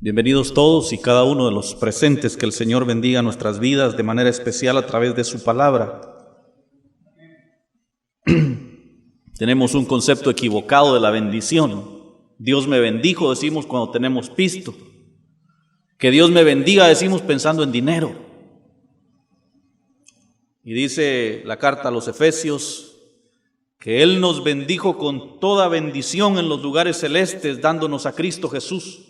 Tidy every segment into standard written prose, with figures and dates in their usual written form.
Bienvenidos todos y cada uno de los presentes, que el Señor bendiga nuestras vidas de manera especial a través de su palabra. Tenemos un concepto equivocado de la bendición. Dios me bendijo, decimos cuando tenemos pisto. Que Dios me bendiga, decimos pensando en dinero. Y dice la carta a los Efesios que Él nos bendijo con toda bendición en los lugares celestes, dándonos a Cristo Jesús.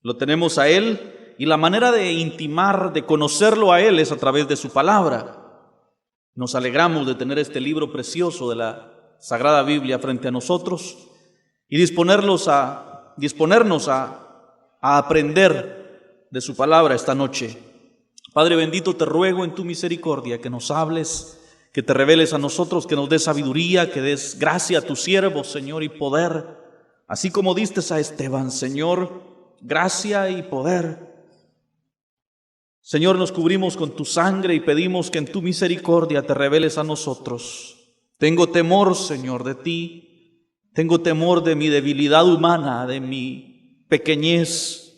Lo tenemos a Él, y la manera de intimar, de conocerlo a Él, es a través de su palabra. Nos alegramos de tener este libro precioso de la Sagrada Biblia frente a nosotros y disponernos a aprender de su palabra esta noche. Padre bendito, te ruego en tu misericordia que nos hables, que te reveles a nosotros, que nos des sabiduría, que des gracia a tu siervo, Señor, y poder, así como diste a Esteban, Señor, gracia y poder. Señor, nos cubrimos con tu sangre y pedimos que en tu misericordia te reveles a nosotros. Tengo temor, Señor, de ti. Tengo temor de mi debilidad humana, de mi pequeñez.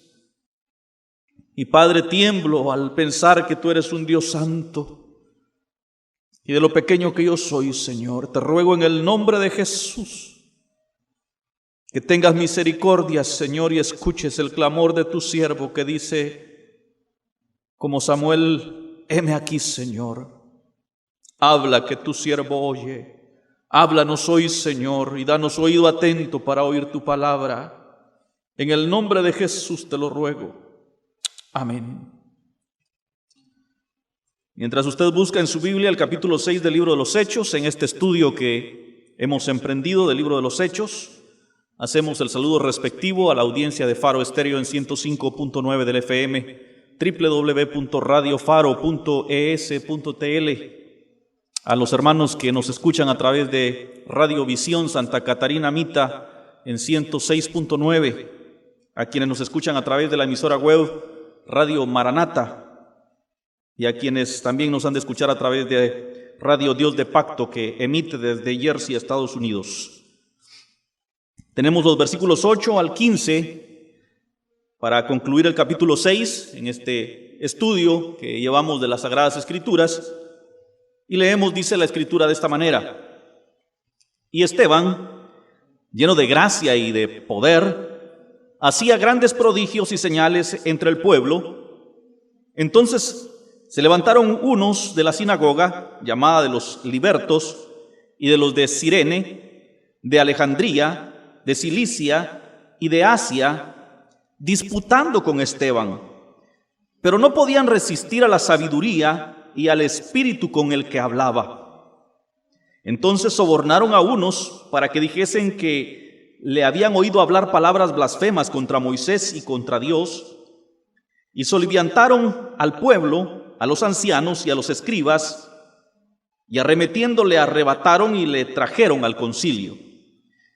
Y Padre, tiemblo al pensar que tú eres un Dios santo. Y de lo pequeño que yo soy, Señor, te ruego en el nombre de Jesús que tengas misericordia, Señor, y escuches el clamor de tu siervo que dice, como Samuel: heme aquí, Señor. Habla, que tu siervo oye. Háblanos hoy, Señor, y danos oído atento para oír tu palabra. En el nombre de Jesús te lo ruego. Amén. Mientras usted busca en su Biblia el capítulo 6 del libro de los Hechos, en este estudio que hemos emprendido del libro de los Hechos, hacemos el saludo respectivo a la audiencia de Faro Estéreo en 105.9 del FM, www.radiofaro.es.tl, a los hermanos que nos escuchan a través de Radio Visión Santa Catarina Mita en 106.9, a quienes nos escuchan a través de la emisora web Radio Maranata, y a quienes también nos han de escuchar a través de Radio Dios de Pacto, que emite desde Jersey, Estados Unidos. Tenemos los versículos 8 al 15 para concluir el capítulo 6 en este estudio que llevamos de las Sagradas Escrituras, y leemos, dice la Escritura de esta manera: y Esteban, lleno de gracia y de poder, hacía grandes prodigios y señales entre el pueblo. Entonces se levantaron unos de la sinagoga, llamada de los Libertos, y de los de Cirene, de Alejandría, de Cilicia y de Asia, disputando con Esteban, pero no podían resistir a la sabiduría y al espíritu con el que hablaba. Entonces sobornaron a unos para que dijesen que le habían oído hablar palabras blasfemas contra Moisés y contra Dios, y soliviantaron al pueblo, a los ancianos y a los escribas, y arremetiendo le arrebataron y le trajeron al concilio.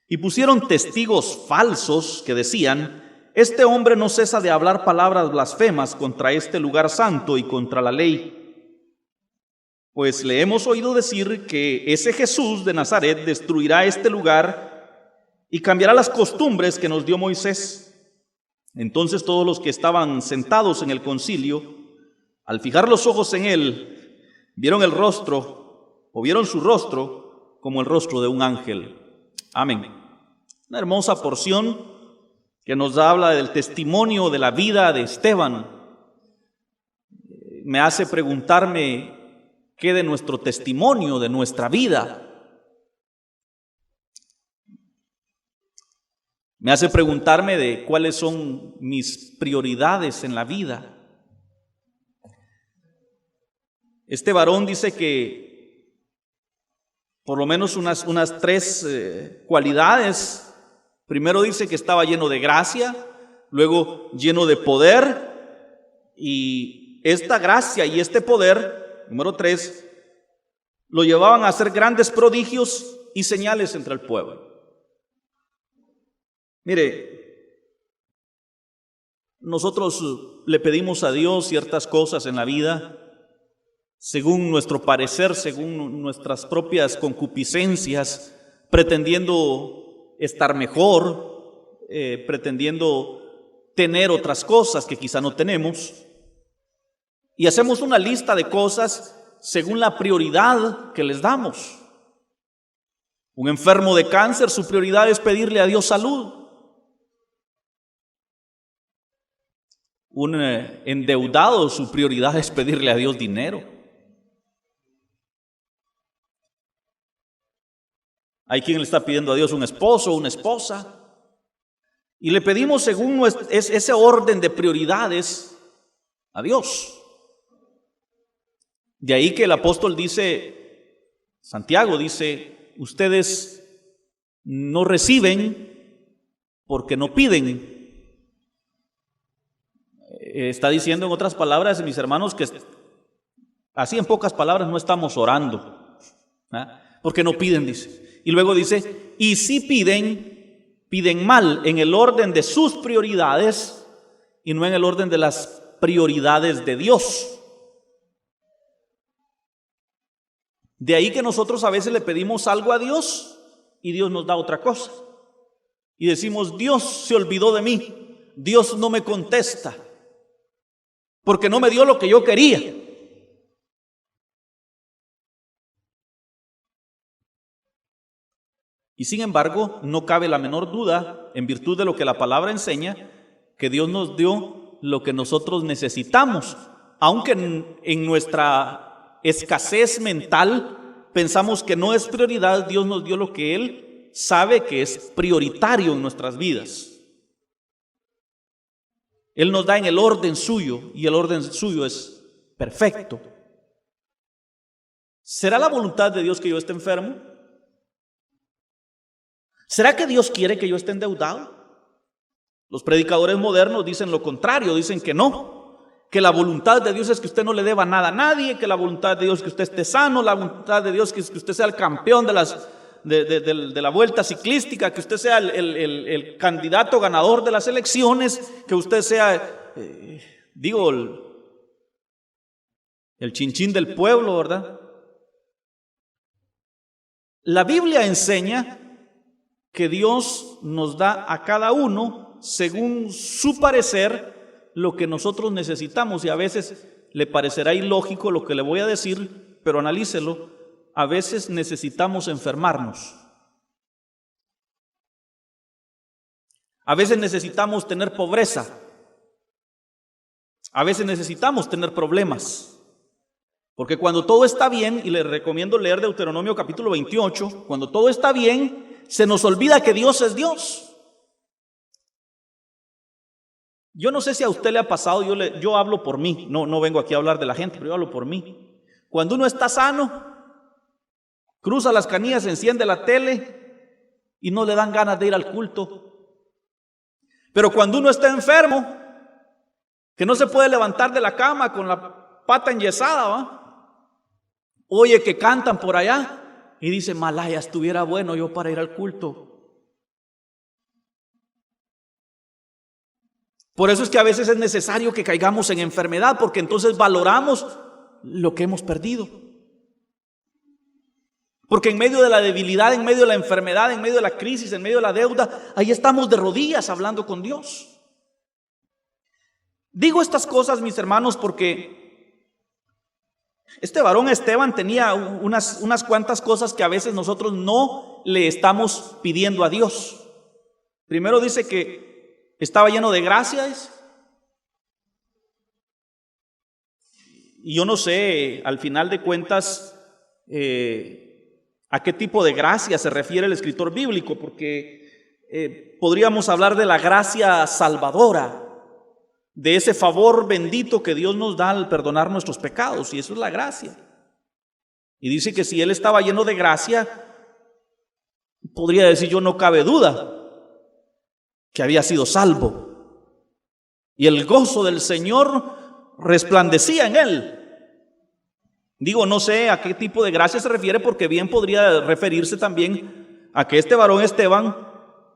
Y pusieron testigos falsos que decían: este hombre no cesa de hablar palabras blasfemas contra este lugar santo y contra la ley. Pues le hemos oído decir que ese Jesús de Nazaret destruirá este lugar y cambiará las costumbres que nos dio Moisés. Entonces todos los que estaban sentados en el concilio, al fijar los ojos en él, vieron su rostro como el rostro de un ángel. Amén. Una hermosa porción que nos habla del testimonio de la vida de Esteban. Me hace preguntarme qué de nuestro testimonio, de nuestra vida. Me hace preguntarme de cuáles son mis prioridades en la vida. Este varón dice que por lo menos unas tres cualidades. Primero dice que estaba lleno de gracia, luego lleno de poder, y esta gracia y este poder, número 3, lo llevaban a hacer grandes prodigios y señales entre el pueblo. Mire, nosotros le pedimos a Dios ciertas cosas en la vida, según nuestro parecer, según nuestras propias concupiscencias, pretendiendo estar mejor, pretendiendo tener otras cosas que quizá no tenemos, y hacemos una lista de cosas según la prioridad que les damos. Un enfermo de cáncer, su prioridad es pedirle a Dios salud. Un endeudado, su prioridad es pedirle a Dios dinero. Hay quien le está pidiendo a Dios un esposo o una esposa, y le pedimos según ese orden de prioridades a Dios. De ahí que el apóstol dice, Santiago dice, ustedes no reciben porque no piden. Está diciendo en otras palabras, mis hermanos, que así en pocas palabras no estamos orando, porque no piden, dice. Y luego dice, y si piden, piden mal en el orden de sus prioridades y no en el orden de las prioridades de Dios. De ahí que nosotros a veces le pedimos algo a Dios y Dios nos da otra cosa. Y decimos, Dios se olvidó de mí, Dios no me contesta, porque no me dio lo que yo quería. Y sin embargo, no cabe la menor duda, en virtud de lo que la palabra enseña, que Dios nos dio lo que nosotros necesitamos, aunque en nuestra escasez mental pensamos que no es prioridad. Dios nos dio lo que Él sabe que es prioritario en nuestras vidas. Él nos da en el orden suyo, y el orden suyo es perfecto. ¿Será la voluntad de Dios que yo esté enfermo? ¿Será que Dios quiere que yo esté endeudado? Los predicadores modernos dicen lo contrario, dicen que no, que la voluntad de Dios es que usted no le deba nada a nadie, que la voluntad de Dios es que usted esté sano, la voluntad de Dios es que usted sea el campeón de la vuelta ciclística, que usted sea el candidato ganador de las elecciones, que usted sea, el chinchín del pueblo, ¿verdad? La Biblia enseña que Dios nos da a cada uno, según su parecer, lo que nosotros necesitamos. Y a veces le parecerá ilógico lo que le voy a decir, pero analícelo. A veces necesitamos enfermarnos. A veces necesitamos tener pobreza. A veces necesitamos tener problemas. Porque cuando todo está bien, y le recomiendo leer Deuteronomio capítulo 28, cuando todo está bien, se nos olvida que Dios es Dios. Yo no sé si a usted le ha pasado, yo hablo por mí, no vengo aquí a hablar de la gente, pero yo hablo por mí. Cuando uno está sano, cruza las canillas, enciende la tele y no le dan ganas de ir al culto. Pero cuando uno está enfermo, que no se puede levantar de la cama con la pata enyesada, ¿va? Oye que cantan por allá y dice, Malaya, estuviera bueno yo para ir al culto. Por eso es que a veces es necesario que caigamos en enfermedad, porque entonces valoramos lo que hemos perdido. Porque en medio de la debilidad, en medio de la enfermedad, en medio de la crisis, en medio de la deuda, ahí estamos de rodillas hablando con Dios. Digo estas cosas, mis hermanos, porque este varón Esteban tenía unas cuantas cosas que a veces nosotros no le estamos pidiendo a Dios. Primero dice que estaba lleno de gracias. Y yo no sé, al final de cuentas, a qué tipo de gracia se refiere el escritor bíblico, porque podríamos hablar de la gracia salvadora, de ese favor bendito que Dios nos da al perdonar nuestros pecados, y eso es la gracia. Y dice que si él estaba lleno de gracia, podría decir yo, no cabe duda que había sido salvo, y el gozo del Señor resplandecía en él. Digo, no sé a qué tipo de gracia se refiere, porque bien podría referirse también a que este varón Esteban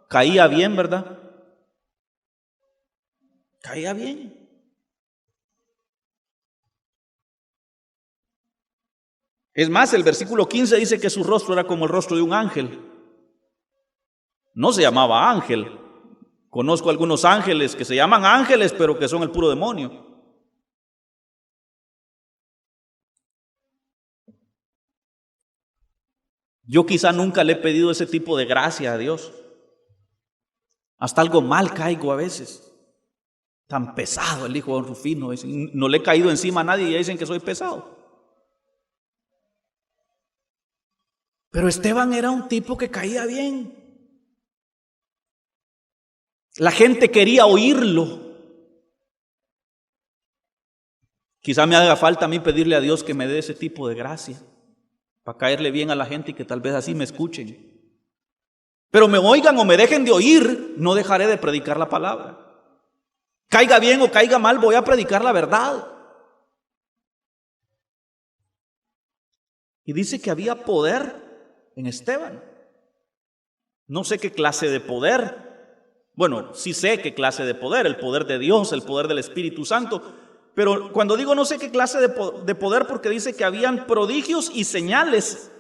caía bien, ¿verdad? Caía bien. Es más, el versículo 15 dice que su rostro era como el rostro de un ángel. No se llamaba ángel, Conozco algunos ángeles que se llaman ángeles, pero que son el puro demonio. Yo quizá nunca le he pedido ese tipo de gracia a Dios. Hasta algo mal caigo a veces. Tan pesado el hijo de don Rufino. No le he caído encima a nadie y ya dicen que soy pesado. Pero Esteban era un tipo que caía bien. La gente quería oírlo. Quizá me haga falta a mí pedirle a Dios que me dé ese tipo de gracia, para caerle bien a la gente y que tal vez así me escuchen. Pero me oigan o me dejen de oír, no dejaré de predicar la palabra. Caiga bien o caiga mal, voy a predicar la verdad. Y dice que había poder en Esteban. No sé qué clase de poder. Bueno, sí sé qué clase de poder, el poder de Dios, el poder del Espíritu Santo. Pero cuando digo no sé qué clase de poder, porque dice que habían prodigios y señales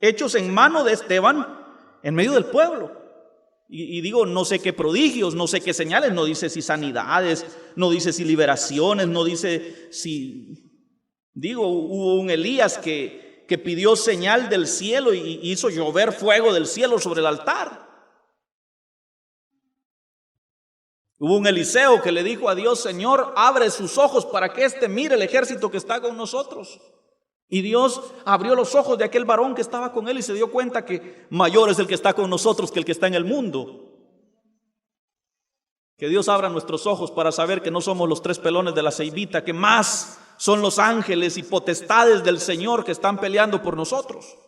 hechos en mano de Esteban en medio del pueblo. Y digo no sé qué prodigios, no sé qué señales, no dice si sanidades, no dice si liberaciones, no dice si... Digo, hubo un Elías que pidió señal del cielo y hizo llover fuego del cielo sobre el altar. Hubo un Eliseo que le dijo a Dios: Señor, abre sus ojos para que éste mire el ejército que está con nosotros. Y Dios abrió los ojos de aquel varón que estaba con él y se dio cuenta que mayor es el que está con nosotros que el que está en el mundo. Que Dios abra nuestros ojos para saber que no somos los tres pelones de la ceibita, que más son los ángeles y potestades del Señor que están peleando por nosotros.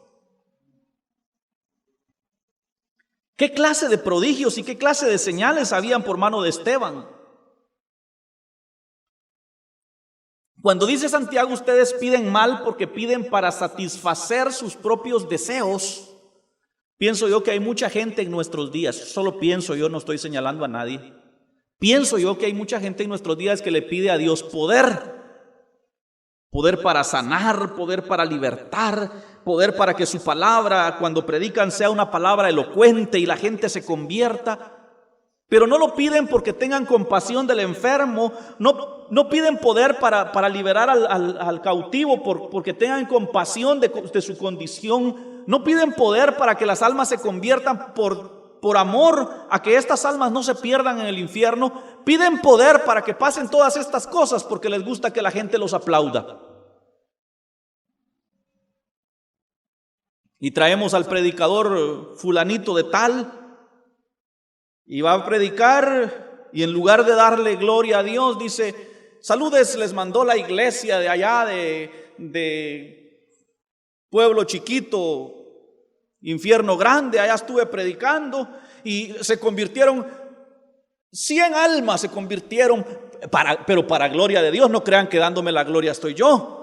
¿Qué clase de prodigios y qué clase de señales habían por mano de Esteban? Cuando dice Santiago, ustedes piden mal porque piden para satisfacer sus propios deseos, pienso yo que hay mucha gente en nuestros días, solo pienso yo, no estoy señalando a nadie, pienso yo que hay mucha gente en nuestros días que le pide a Dios poder para sanar, poder para libertar, poder para que su palabra, cuando predican, sea una palabra elocuente y la gente se convierta. Pero no lo piden porque tengan compasión del enfermo, no piden poder para liberar al cautivo porque tengan compasión de su condición, no piden poder para que las almas se conviertan por amor a que estas almas no se pierdan en el infierno. Piden poder para que pasen todas estas cosas porque les gusta que la gente los aplauda. Y traemos al predicador fulanito de tal y va a predicar y en lugar de darle gloria a Dios dice: saludes, les mandó la iglesia de allá de pueblo chiquito, infierno grande, allá estuve predicando y se convirtieron 100 almas, se convirtieron, pero para gloria de Dios. No crean que dándome la gloria estoy yo.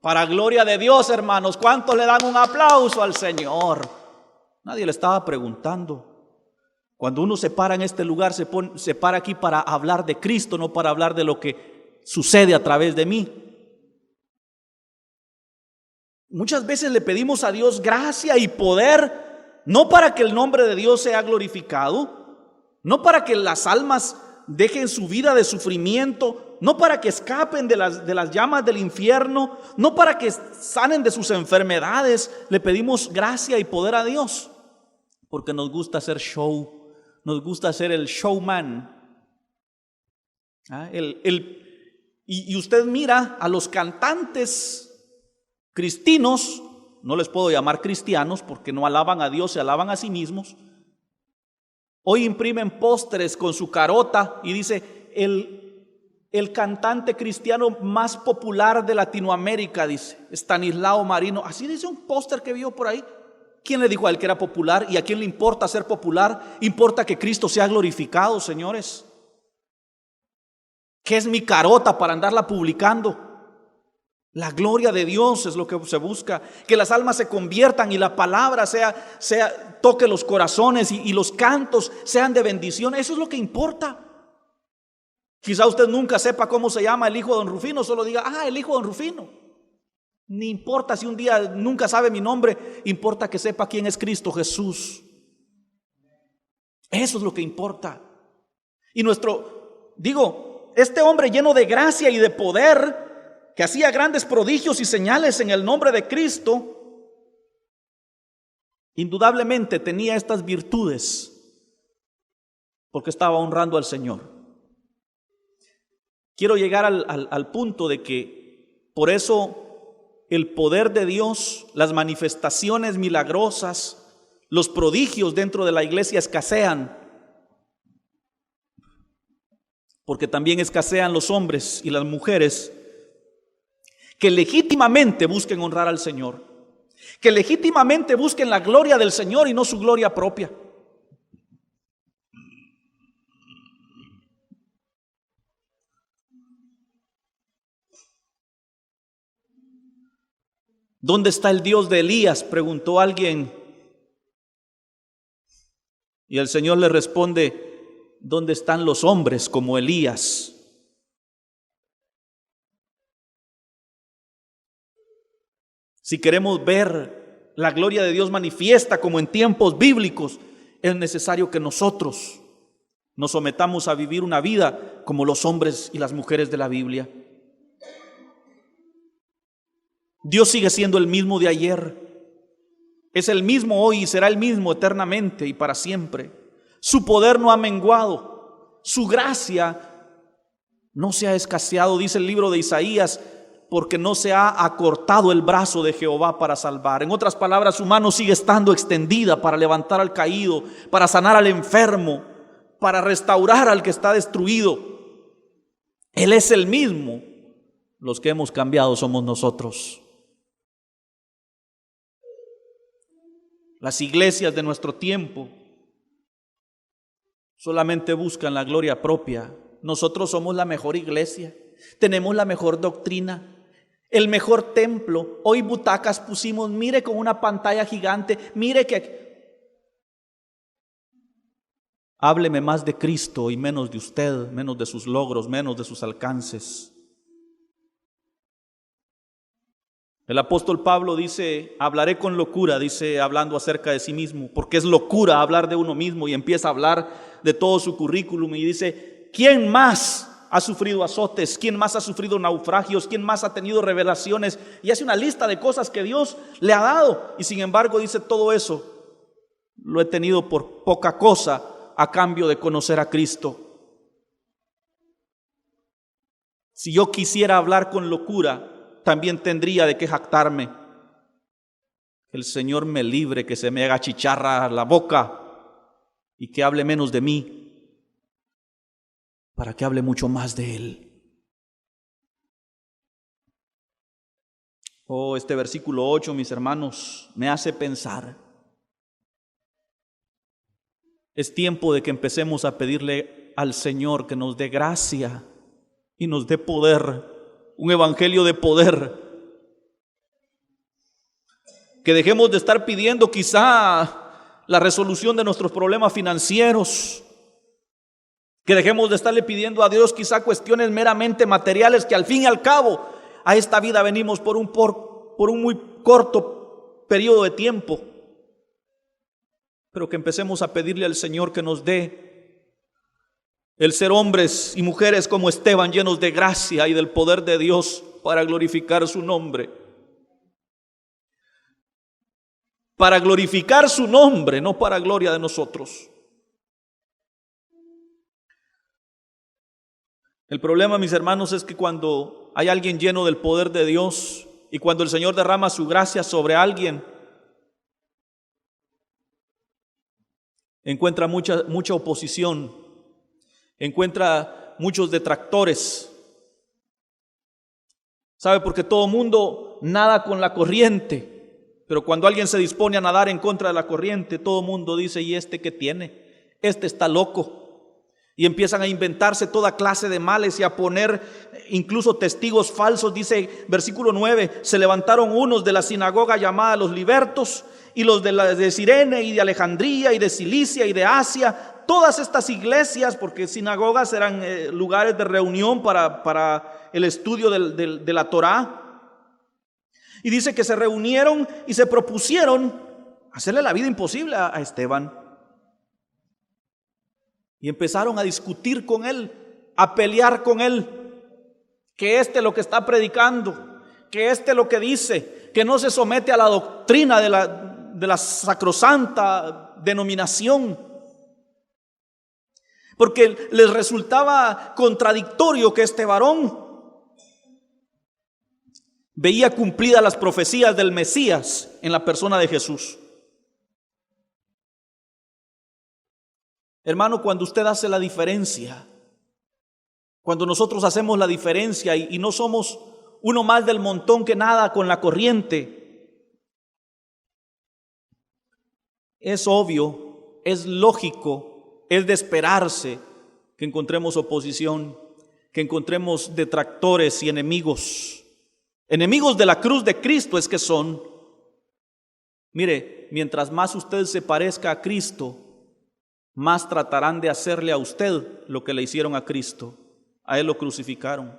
Para gloria de Dios, hermanos. ¿Cuántos le dan un aplauso al Señor? Nadie le estaba preguntando. Cuando uno se para en este lugar, se para aquí para hablar de Cristo, no para hablar de lo que sucede a través de mí. Muchas veces le pedimos a Dios gracia y poder, no para que el nombre de Dios sea glorificado, no para que las almas dejen su vida de sufrimiento, no para que escapen de las llamas del infierno, no para que sanen de sus enfermedades. Le pedimos gracia y poder a Dios porque nos gusta hacer show. Nos gusta ser el showman. Y usted mira a los cantantes cristinos, no les puedo llamar cristianos porque no alaban a Dios, se alaban a sí mismos. Hoy imprimen pósteres con su carota y dice: el cantante cristiano más popular de Latinoamérica, dice Estanislao Marino. Así dice un póster que vio por ahí. ¿Quién le dijo a él que era popular? ¿Y a quién le importa ser popular? Importa que Cristo sea glorificado, señores. ¿Qué es mi carota para andarla publicando? La gloria de Dios es lo que se busca. Que las almas se conviertan y la palabra toque los corazones y los cantos sean de bendición. Eso es lo que importa. Quizá usted nunca sepa cómo se llama el hijo de don Rufino, solo diga: el hijo de don Rufino. Ni importa si un día nunca sabe mi nombre, importa que sepa quién es Cristo Jesús. Eso es lo que importa. Y este hombre lleno de gracia y de poder, que hacía grandes prodigios y señales en el nombre de Cristo, indudablemente tenía estas virtudes, porque estaba honrando al Señor. Quiero llegar al punto de que por eso el poder de Dios, las manifestaciones milagrosas, los prodigios dentro de la iglesia escasean, porque también escasean los hombres y las mujeres que legítimamente busquen honrar al Señor, que legítimamente busquen la gloria del Señor y no su gloria propia. ¿Dónde está el Dios de Elías?, preguntó alguien. Y el Señor le responde: ¿dónde están los hombres como Elías? Si queremos ver la gloria de Dios manifiesta como en tiempos bíblicos, es necesario que nosotros nos sometamos a vivir una vida como los hombres y las mujeres de la Biblia. Dios sigue siendo el mismo de ayer, es el mismo hoy y será el mismo eternamente y para siempre. Su poder no ha menguado, su gracia no se ha escaseado, dice el libro de Isaías, porque no se ha acortado el brazo de Jehová para salvar. En otras palabras, su mano sigue estando extendida para levantar al caído, para sanar al enfermo, para restaurar al que está destruido. Él es el mismo. Los que hemos cambiado somos nosotros. Las iglesias de nuestro tiempo solamente buscan la gloria propia. Nosotros somos la mejor iglesia, tenemos la mejor doctrina, el mejor templo. Hoy butacas pusimos, mire, con una pantalla gigante, mire que... Hábleme más de Cristo y menos de usted, menos de sus logros, menos de sus alcances. El apóstol Pablo dice: hablaré con locura, dice, hablando acerca de sí mismo, porque es locura hablar de uno mismo, y empieza a hablar de todo su currículum y dice: ¿quién más ha sufrido azotes? ¿Quién más ha sufrido naufragios? ¿Quién más ha tenido revelaciones? Y hace una lista de cosas que Dios le ha dado, y sin embargo dice: todo eso lo he tenido por poca cosa a cambio de conocer a Cristo. Si yo quisiera hablar con locura, también tendría de qué jactarme. El Señor me libre, que se me haga chicharra la boca y que hable menos de mí, para que hable mucho más de Él. Oh, este versículo 8, mis hermanos, me hace pensar. Es tiempo de que empecemos a pedirle al Señor que nos dé gracia y nos dé poder, un evangelio de poder. Que dejemos de estar pidiendo quizá la resolución de nuestros problemas financieros, que dejemos de estarle pidiendo a Dios quizá cuestiones meramente materiales, que al fin y al cabo a esta vida venimos por un muy corto periodo de tiempo, pero que empecemos a pedirle al Señor que nos dé el ser hombres y mujeres como Esteban, llenos de gracia y del poder de Dios para glorificar su nombre. Para glorificar su nombre, no para gloria de nosotros. El problema, mis hermanos, es que cuando hay alguien lleno del poder de Dios y cuando el Señor derrama su gracia sobre alguien, encuentra mucha oposición, encuentra muchos detractores. ¿Sabe? Porque todo mundo nada con la corriente, pero cuando alguien se dispone a nadar en contra de la corriente, todo mundo dice: ¿y este qué tiene? Este está loco. Y empiezan a inventarse toda clase de males y a poner incluso testigos falsos. Dice versículo 9: se levantaron unos de la sinagoga llamada los libertos, y los de Cirene y de Alejandría y de Cilicia y de Asia. Todas estas iglesias, porque sinagogas eran lugares de reunión para el estudio de la Torá. Y dice que se reunieron y se propusieron hacerle la vida imposible a Esteban. Y empezaron a discutir con él, a pelear con él, que este es lo que está predicando, que este es lo que dice, que no se somete a la doctrina de la sacrosanta denominación, porque les resultaba contradictorio que este varón veía cumplidas las profecías del Mesías en la persona de Jesús. Hermano, cuando usted hace la diferencia, cuando nosotros hacemos la diferencia y no somos uno más del montón que nada con la corriente, es obvio, es lógico, es de esperarse que encontremos oposición, que encontremos detractores y enemigos. Enemigos de la cruz de Cristo es que son. Mire, mientras más usted se parezca a Cristo, más tratarán de hacerle a usted lo que le hicieron a Cristo. A Él lo crucificaron.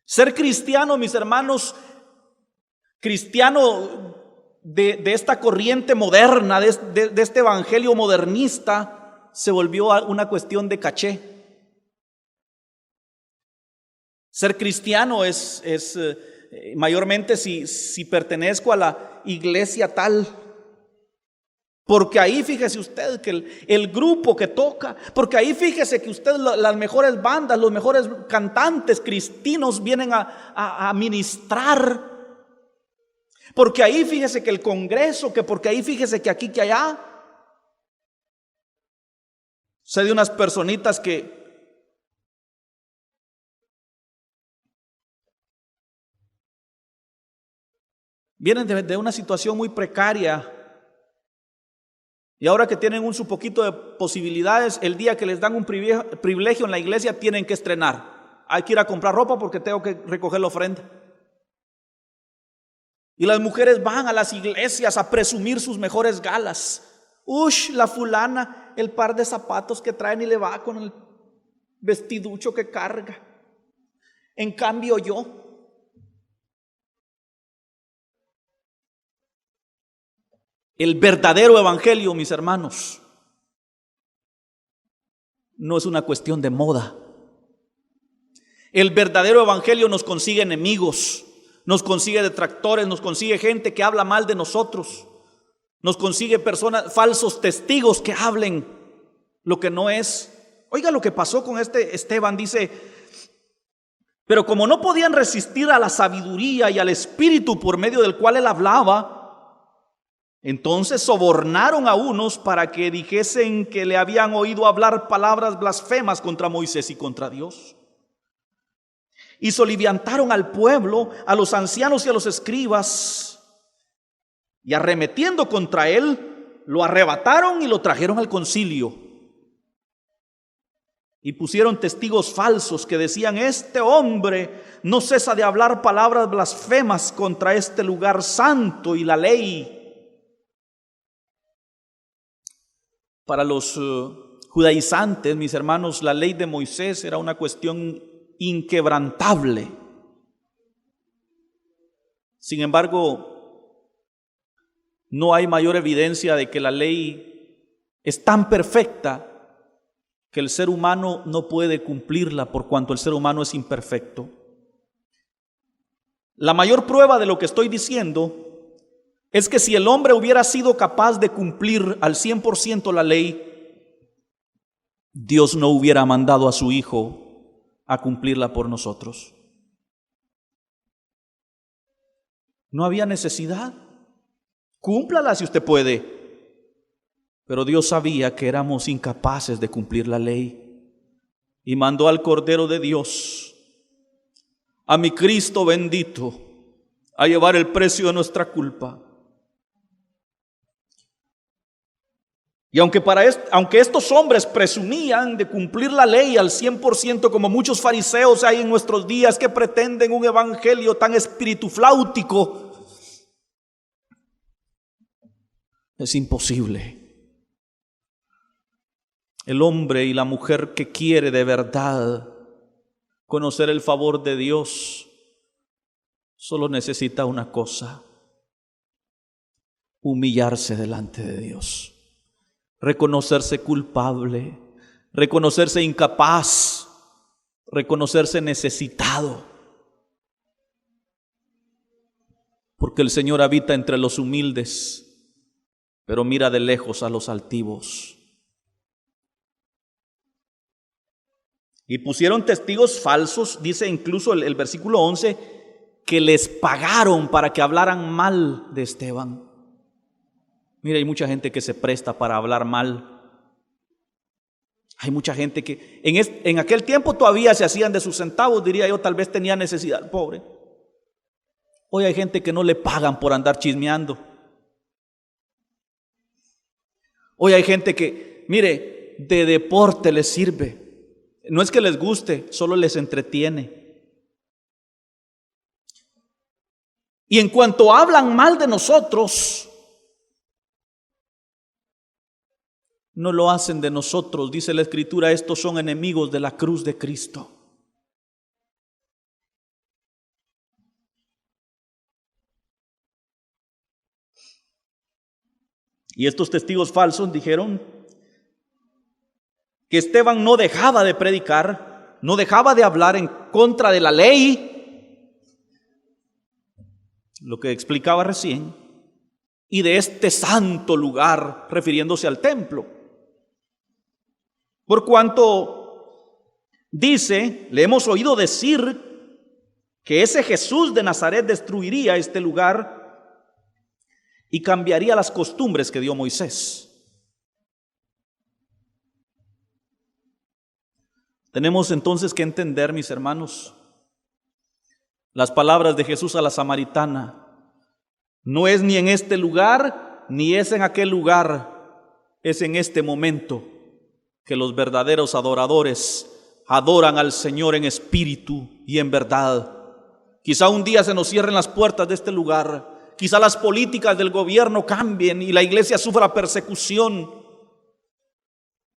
Ser cristiano, mis hermanos, cristiano de esta corriente moderna, de este evangelio modernista, se volvió una cuestión de caché. Ser cristiano es mayormente si pertenezco a la iglesia tal. Porque ahí fíjese usted que el grupo que toca, porque ahí fíjese que usted las mejores bandas, los mejores cantantes cristinos vienen a ministrar. Porque ahí fíjese que el congreso, que porque ahí fíjese que aquí, que allá. Sé de unas personitas que vienen de una situación muy precaria. Y ahora que tienen su poquito de posibilidades, el día que les dan un privilegio en la iglesia, tienen que estrenar. Hay que ir a comprar ropa porque tengo que recoger la ofrenda. Y las mujeres van a las iglesias a presumir sus mejores galas. La fulana, el par de zapatos que traen y le va con el vestiducho que carga. En cambio yo. El verdadero evangelio, mis hermanos, no es una cuestión de moda. El verdadero evangelio nos consigue enemigos, nos consigue detractores, nos consigue gente que habla mal de nosotros, nos consigue personas, falsos testigos que hablen lo que no es. Oiga lo que pasó con este Esteban, dice: pero como no podían resistir a la sabiduría y al espíritu por medio del cual él hablaba, entonces sobornaron a unos para que dijesen que le habían oído hablar palabras blasfemas contra Moisés y contra Dios. Y soliviantaron al pueblo, a los ancianos y a los escribas, y arremetiendo contra él, lo arrebataron y lo trajeron al concilio. Y pusieron testigos falsos que decían: este hombre no cesa de hablar palabras blasfemas contra este lugar santo y la ley. Para los judaizantes, mis hermanos, la ley de Moisés era una cuestión inquebrantable. Sin embargo, no hay mayor evidencia de que la ley es tan perfecta que el ser humano no puede cumplirla por cuanto el ser humano es imperfecto. La mayor prueba de lo que estoy diciendo es que si el hombre hubiera sido capaz de cumplir al 100% la ley, Dios no hubiera mandado a su Hijo a cumplirla por nosotros. No había necesidad. Cúmplala si usted puede. Pero Dios sabía que éramos incapaces de cumplir la ley y mandó al Cordero de Dios, a mi Cristo bendito, a llevar el precio de nuestra culpa. Y aunque estos hombres presumían de cumplir la ley al 100%, como muchos fariseos hay en nuestros días que pretenden un evangelio tan espiritufláutico, es imposible. El hombre y la mujer que quiere de verdad conocer el favor de Dios solo necesita una cosa: humillarse delante de Dios, reconocerse culpable, reconocerse incapaz, reconocerse necesitado. Porque el Señor habita entre los humildes, pero mira de lejos a los altivos. Y pusieron testigos falsos, dice incluso el versículo 11, que les pagaron para que hablaran mal de Esteban. Mira, hay mucha gente que se presta para hablar mal. Hay mucha gente que en aquel tiempo todavía se hacían de sus centavos, diría yo, tal vez tenía necesidad, pobre. Hoy hay gente que no le pagan por andar chismeando. Hoy hay gente que, mire, de deporte les sirve. No es que les guste, solo les entretiene. Y en cuanto hablan mal de nosotros, no lo hacen de nosotros, dice la Escritura, estos son enemigos de la cruz de Cristo. Y estos testigos falsos dijeron que Esteban no dejaba de predicar, no dejaba de hablar en contra de la ley, lo que explicaba recién, y de este santo lugar, refiriéndose al templo. Por cuanto dice, le hemos oído decir que ese Jesús de Nazaret destruiría este lugar y cambiaría las costumbres que dio Moisés. Tenemos entonces que entender, mis hermanos, las palabras de Jesús a la samaritana. No es ni en este lugar, ni es en aquel lugar, es en este momento que los verdaderos adoradores adoran al Señor en espíritu y en verdad. Quizá un día se nos cierren las puertas de este lugar. Quizá las políticas del gobierno cambien y la iglesia sufra persecución.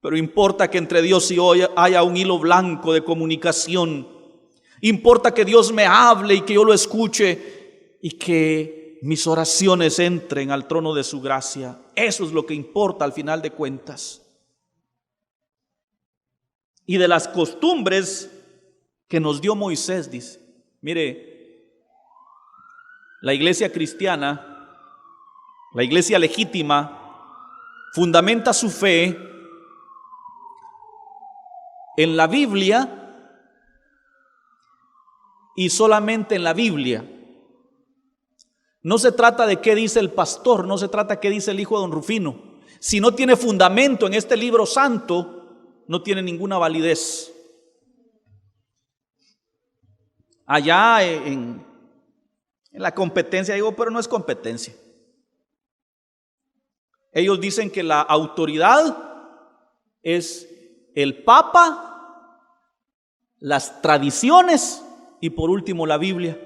Pero importa que entre Dios y hoy haya un hilo blanco de comunicación. Importa que Dios me hable y que yo lo escuche y que mis oraciones entren al trono de su gracia. Eso es lo que importa al final de cuentas. Y de las costumbres que nos dio Moisés, dice, mire, la iglesia cristiana, la iglesia legítima, fundamenta su fe en la Biblia y solamente en la Biblia. No se trata de qué dice el pastor, no se trata de qué dice el hijo de don Rufino. Si no tiene fundamento en este libro santo, no tiene ninguna validez. Allá en la competencia, digo, pero no es competencia. Ellos dicen que la autoridad es el Papa, las tradiciones y por último la Biblia.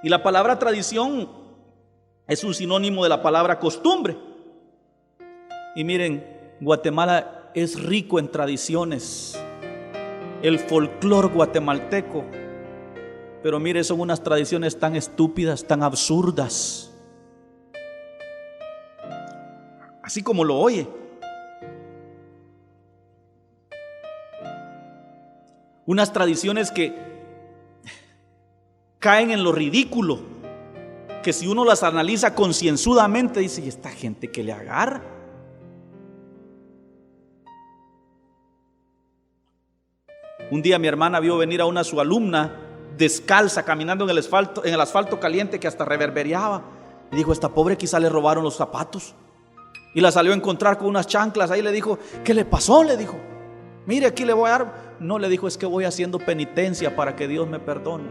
Y la palabra tradición es un sinónimo de la palabra costumbre. Y miren, Guatemala es rico en tradiciones. El folclor guatemalteco. Pero mire, son unas tradiciones tan estúpidas, tan absurdas. Así como lo oye. Unas tradiciones que caen en lo ridículo, que si uno las analiza concienzudamente dice, ¿y esta gente que le agarra? Un día mi hermana vio venir a su alumna descalza, caminando en el asfalto caliente que hasta reverberaba. Y dijo, esta pobre quizá le robaron los zapatos. Y la salió a encontrar con unas chanclas. Ahí le dijo, ¿qué le pasó? Le dijo, mire, aquí le voy a dar. No, le dijo, es que voy haciendo penitencia para que Dios me perdone.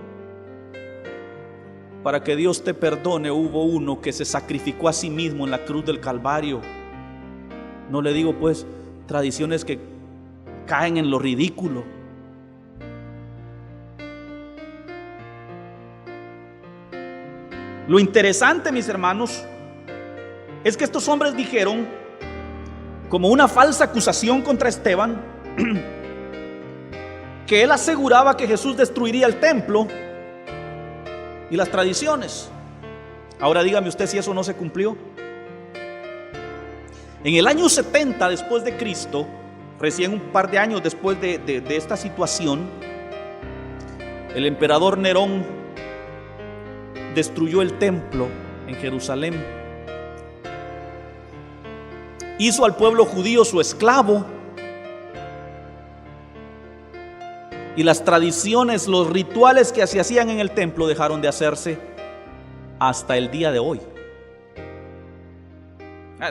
Para que Dios te perdone, hubo uno que se sacrificó a sí mismo en la cruz del Calvario. No le digo pues tradiciones que caen en lo ridículo. Lo interesante, mis hermanos, es que estos hombres dijeron, como una falsa acusación contra Esteban, que él aseguraba que Jesús destruiría el templo y las tradiciones. Ahora dígame usted si eso no se cumplió. En el año 70 después de Cristo, recién un par de años después de esta situación, el emperador Nerón destruyó el templo en Jerusalén. Hizo al pueblo judío su esclavo. Y las tradiciones, los rituales que se hacían en el templo dejaron de hacerse hasta el día de hoy.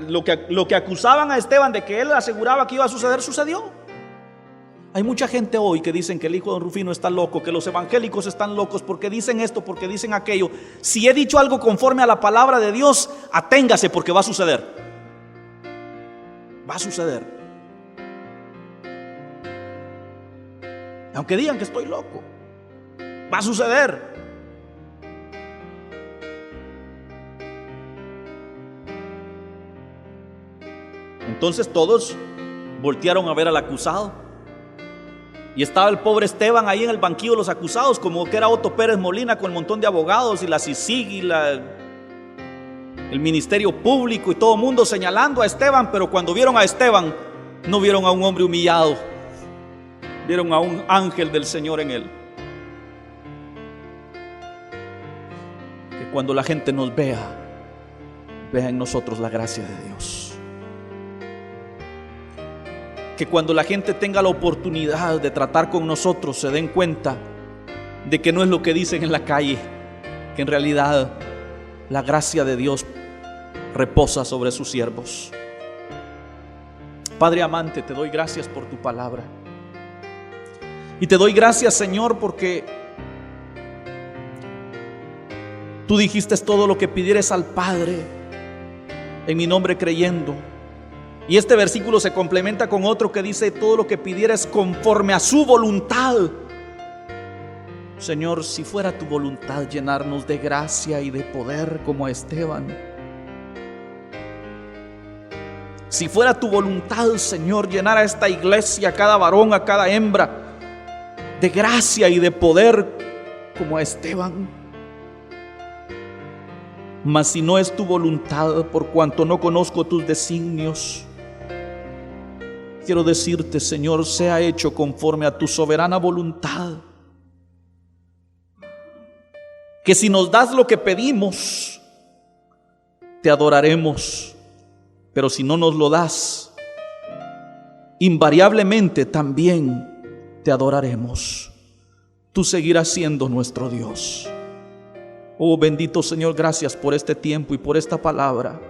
Lo que acusaban a Esteban de que él aseguraba que iba a suceder, sucedió. Hay mucha gente hoy que dicen que el hijo de don Rufino está loco, que los evangélicos están locos porque dicen esto, porque dicen aquello. Si he dicho algo conforme a la palabra de Dios, aténgase porque va a suceder. Va a suceder. Aunque digan que estoy loco, va a suceder. Entonces todos voltearon a ver al acusado. Y estaba el pobre Esteban ahí en el banquillo de los acusados, como que era Otto Pérez Molina con el montón de abogados y la CICIG y el Ministerio Público y todo el mundo señalando a Esteban. Pero cuando vieron a Esteban, no vieron a un hombre humillado, vieron a un ángel del Señor en él. Que cuando la gente nos vea en nosotros la gracia de Dios. Que cuando la gente tenga la oportunidad de tratar con nosotros se den cuenta de que no es lo que dicen en la calle, que en realidad la gracia de Dios reposa sobre sus siervos. Padre amante, te doy gracias por tu palabra. Y te doy gracias, Señor, porque tú dijiste todo lo que pidieres al Padre en mi nombre creyendo. Y este versículo se complementa con otro que dice: todo lo que pidieres conforme a su voluntad. Señor, si fuera tu voluntad llenarnos de gracia y de poder como a Esteban. Si fuera tu voluntad, Señor, llenar a esta iglesia, a cada varón, a cada hembra, de gracia y de poder como a Esteban. Mas si no es tu voluntad, por cuanto no conozco tus designios, quiero decirte, Señor, sea hecho conforme a tu soberana voluntad. Que si nos das lo que pedimos, te adoraremos. Pero si no nos lo das, invariablemente también te adoraremos. Tú seguirás siendo nuestro Dios. Oh bendito Señor, gracias por este tiempo y por esta palabra.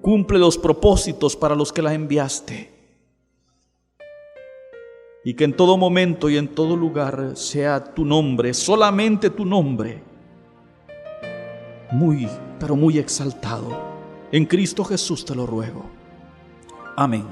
Cumple los propósitos para los que la enviaste. Y que en todo momento y en todo lugar sea tu nombre, solamente tu nombre, muy, pero muy exaltado. En Cristo Jesús te lo ruego. Amén.